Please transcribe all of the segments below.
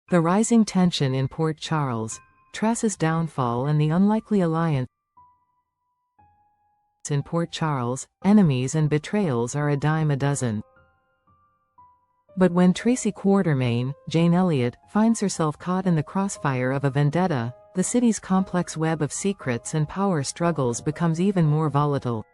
The rising tension in Port Charles, Tracy's downfall and the unlikely alliance in Port Charles, enemies and betrayals are a dime a dozen. But when Tracy Quartermaine, Jane Elliott, finds herself caught in the crossfire of a vendetta, the city's complex web of secrets and power struggles becomes even more volatile.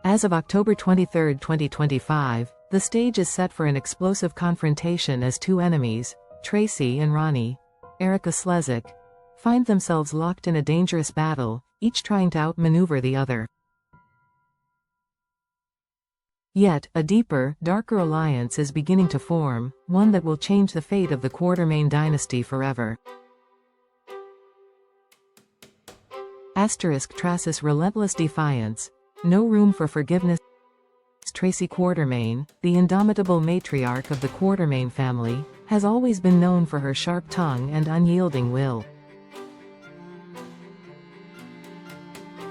As of October 23, 2025, the stage is set for an explosive confrontation as two enemies, Tracy and Ronnie, Erica Slezak, find themselves locked in a dangerous battle, each trying to outmaneuver the other. Yet, a deeper, darker alliance is beginning to form, one that will change the fate of the Quartermaine dynasty forever. Tracy's relentless defiance. No room for forgiveness. Tracy Quartermaine, the indomitable matriarch of the Quartermaine family, has always been known for her sharp tongue and unyielding will.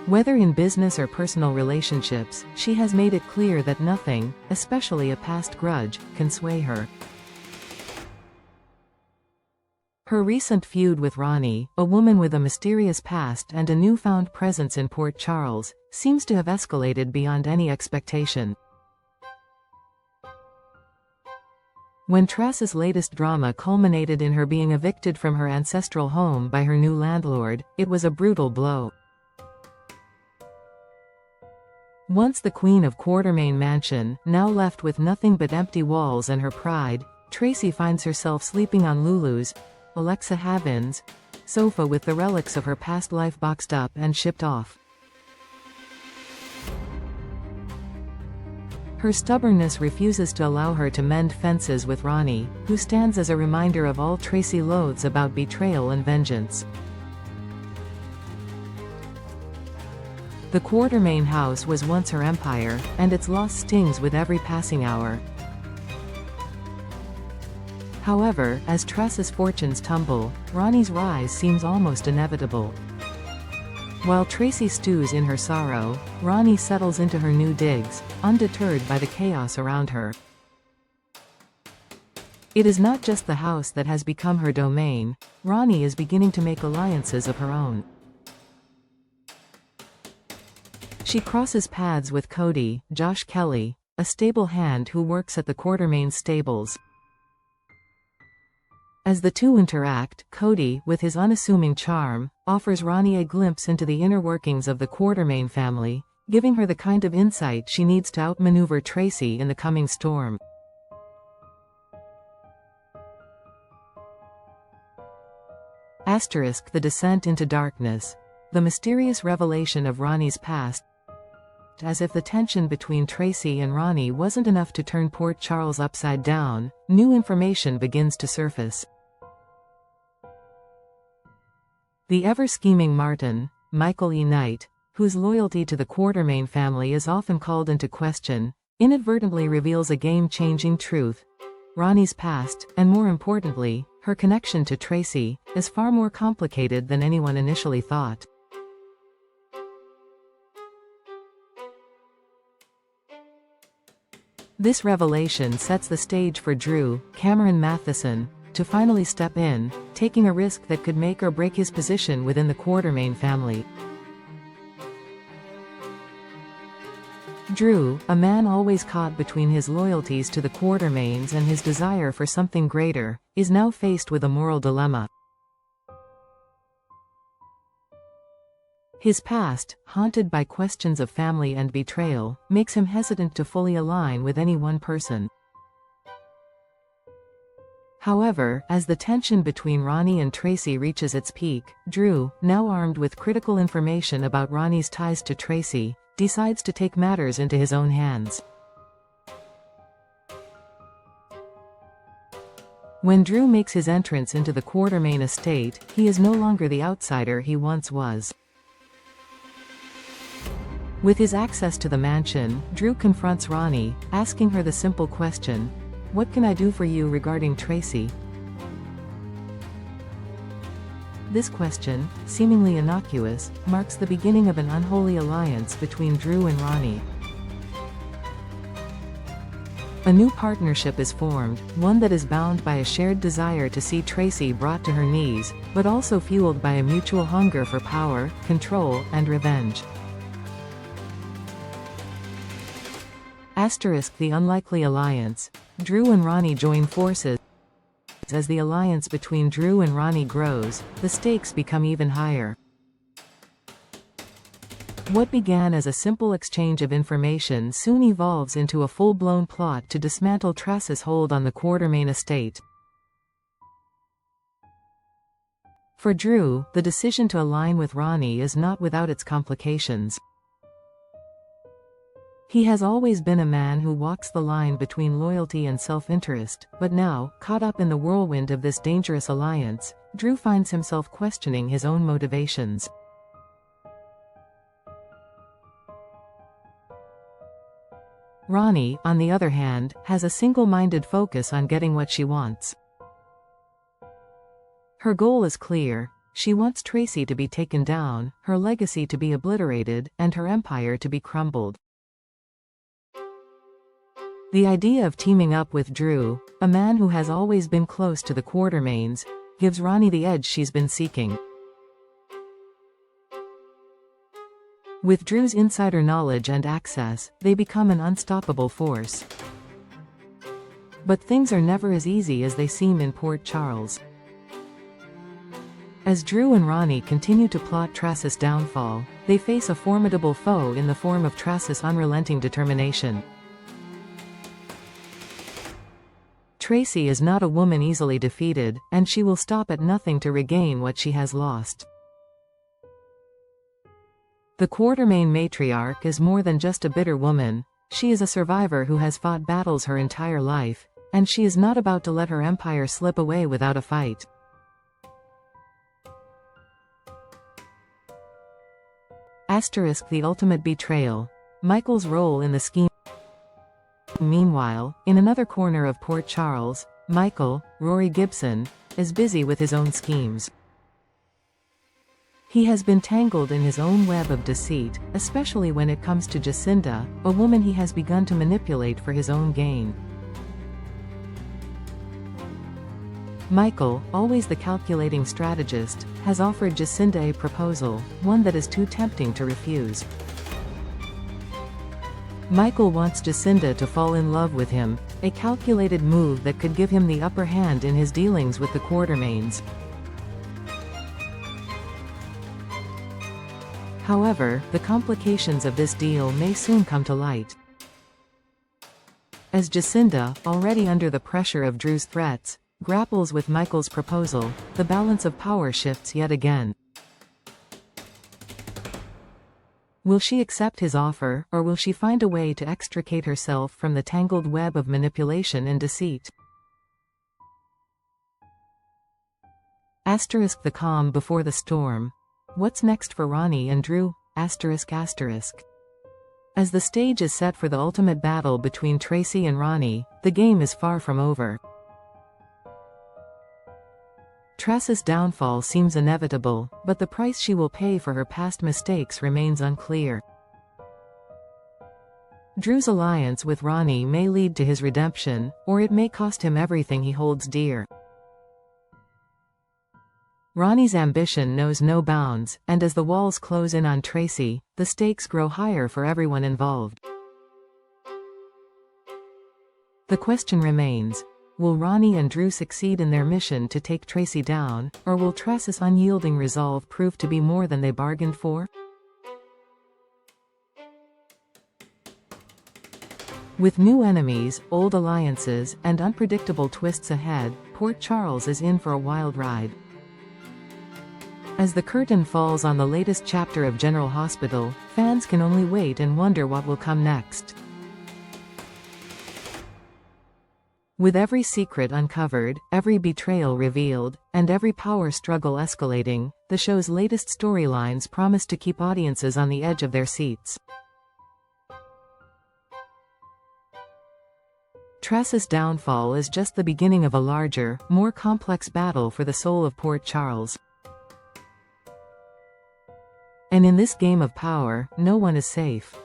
Whether in business or personal relationships, she has made it clear that nothing, especially a past grudge, can sway her. Her recent feud with Ronnie, a woman with a mysterious past and a newfound presence in Port Charles, seems to have escalated beyond any expectation. When Tracy's latest drama culminated in her being evicted from her ancestral home by her new landlord, it was a brutal blow. Once the queen of Quartermaine Mansion, now left with nothing but empty walls and her pride, Tracy finds herself sleeping on Lulu's, Alexa Havin's, sofa with the relics of her past life boxed up and shipped off. Her stubbornness refuses to allow her to mend fences with Ronnie, who stands as a reminder of all Tracy loathes about betrayal and vengeance. The Quartermaine house was once her empire, and its loss stings with every passing hour. However, as Tracy's fortunes tumble, Ronnie's rise seems almost inevitable. While Tracy stews in her sorrow, Ronnie settles into her new digs, undeterred by the chaos around her. It is not just the house that has become her domain. Ronnie is beginning to make alliances of her own. She crosses paths with Cody, Josh Kelly, a stable hand who works at the Quartermaine stables. As the two interact, Cody, with his unassuming charm, offers Ronnie a glimpse into the inner workings of the Quartermaine family, giving her the kind of insight she needs to outmaneuver Tracy in the coming storm. The descent into darkness. The mysterious revelation of Ronnie's past. As if the tension between Tracy and Ronnie wasn't enough to turn Port Charles upside down, new information begins to surface. The ever-scheming Martin, Michael E. Knight, whose loyalty to the Quartermaine family is often called into question, inadvertently reveals a game-changing truth. Ronnie's past, and more importantly, her connection to Tracy, is far more complicated than anyone initially thought. This revelation sets the stage for Drew, Cameron Matheson, to finally step in, taking a risk that could make or break his position within the Quartermaine family. Drew, a man always caught between his loyalties to the Quartermaines and his desire for something greater, is now faced with a moral dilemma. His past, haunted by questions of family and betrayal, makes him hesitant to fully align with any one person. However, as the tension between Ronnie and Tracy reaches its peak, Drew, now armed with critical information about Ronnie's ties to Tracy, decides to take matters into his own hands. When Drew makes his entrance into the Quartermaine estate, he is no longer the outsider he once was. With his access to the mansion, Drew confronts Ronnie, asking her the simple question, "What can I do for you regarding Tracy?" This question, seemingly innocuous, marks the beginning of an unholy alliance between Drew and Ronnie. A new partnership is formed, one that is bound by a shared desire to see Tracy brought to her knees, but also fueled by a mutual hunger for power, control, and revenge. The unlikely alliance. Drew and Ronnie join forces. As the alliance between Drew and Ronnie grows, the stakes become even higher. What began as a simple exchange of information soon evolves into a full-blown plot to dismantle Tracy's hold on the Quartermain estate. For Drew, the decision to align with Ronnie is not without its complications. He has always been a man who walks the line between loyalty and self-interest, but now, caught up in the whirlwind of this dangerous alliance, Drew finds himself questioning his own motivations. Ronnie, on the other hand, has a single-minded focus on getting what she wants. Her goal is clear. She wants Tracy to be taken down, her legacy to be obliterated, and her empire to be crumbled. The idea of teaming up with Drew, a man who has always been close to the Quartermains, gives Ronnie the edge she's been seeking. With Drew's insider knowledge and access, they become an unstoppable force. But things are never as easy as they seem in Port Charles. As Drew and Ronnie continue to plot Tracy's downfall, they face a formidable foe in the form of Tracy's unrelenting determination. Tracy is not a woman easily defeated, and she will stop at nothing to regain what she has lost. The Quartermain matriarch is more than just a bitter woman. She is a survivor who has fought battles her entire life, and she is not about to let her empire slip away without a fight. The ultimate betrayal. Michael's role in the scheme. Meanwhile, in another corner of Port Charles, Michael, Rory Gibson, is busy with his own schemes. He has been tangled in his own web of deceit, especially when it comes to Jacinda, a woman he has begun to manipulate for his own gain. Michael, always the calculating strategist, has offered Jacinda a proposal, one that is too tempting to refuse. Michael wants Jacinda to fall in love with him, a calculated move that could give him the upper hand in his dealings with the Quartermains. However, the complications of this deal may soon come to light. As Jacinda, already under the pressure of Drew's threats, grapples with Michael's proposal, the balance of power shifts yet again. Will she accept his offer, or will she find a way to extricate herself from the tangled web of manipulation and deceit? The calm before the storm. What's next for Ronnie and Drew? As the stage is set for the ultimate battle between Tracy and Ronnie, the game is far from over. Tracy's downfall seems inevitable, but the price she will pay for her past mistakes remains unclear. Drew's alliance with Ronnie may lead to his redemption, or it may cost him everything he holds dear. Ronnie's ambition knows no bounds, and as the walls close in on Tracy, the stakes grow higher for everyone involved. The question remains, will Ronnie and Drew succeed in their mission to take Tracy down, or will Tracy's unyielding resolve prove to be more than they bargained for? With new enemies, old alliances, and unpredictable twists ahead, Port Charles is in for a wild ride. As the curtain falls on the latest chapter of General Hospital, fans can only wait and wonder what will come next. With every secret uncovered, every betrayal revealed, and every power struggle escalating, the show's latest storylines promise to keep audiences on the edge of their seats. Tracy's downfall is just the beginning of a larger, more complex battle for the soul of Port Charles. And in this game of power, no one is safe.